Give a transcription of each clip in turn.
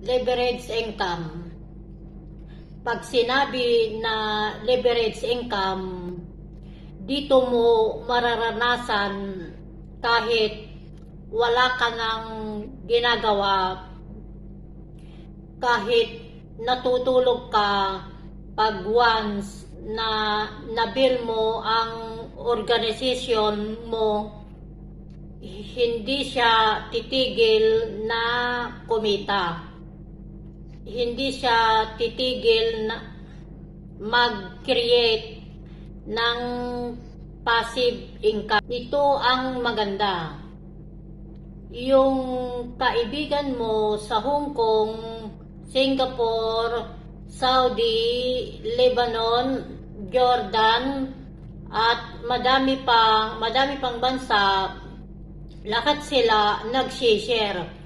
leverage income. Pag sinabi na leverage income, dito mo mararanasan kahit wala ka nang ginagawa, kahit natutulog ka, pag once na nabil mo ang organisasyon mo, hindi siya titigil na kumita. Hindi siya titigil na mag-create ng passive income. Ito ang maganda. Yung kaibigan mo sa Hong Kong, Singapore, Saudi, Lebanon, Jordan, at madami pang bansa, lahat sila nag-share.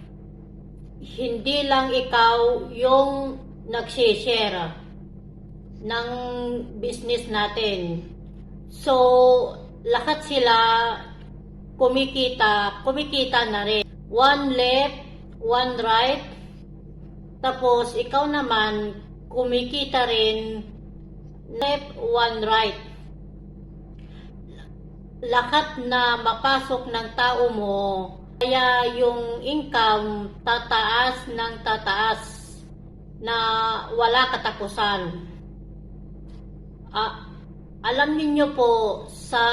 Hindi lang ikaw yung nag-share ng business natin. So, lahat sila kumikita na rin. One left, one right. Tapos, ikaw naman, kumikita rin left, one right. Lahat na mapasok ng tao mo, kaya yung income tataas ng tataas na wala katapusan. Alam niyo po, sa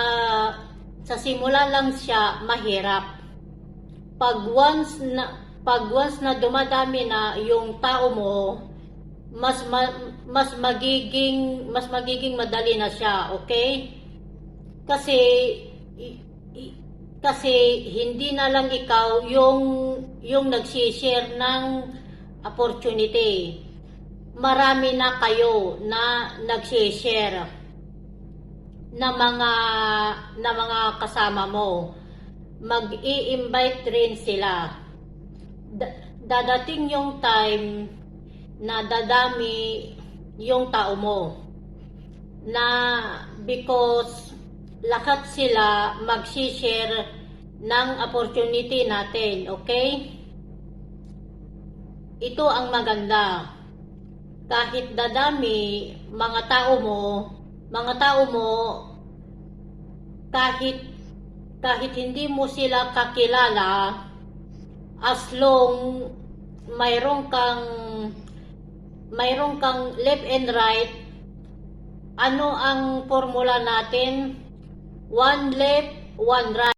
simula lang siya mahirap. Pag once na dumadami na yung tao mo, mas magiging madali na siya, okay? Kasi hindi na lang ikaw yung nag-share ng opportunity. Marami na kayo na nag-share na mga kasama mo. Mag-i-invite rin sila. Dadating yung time na dadami yung tao mo, na because lahat sila mag-share ng opportunity natin, okay? Ito ang maganda. Kahit dadami mga tao mo, kahit hindi mo sila kakilala, as long mayroon kang left and right, ano ang formula natin? One left, one right.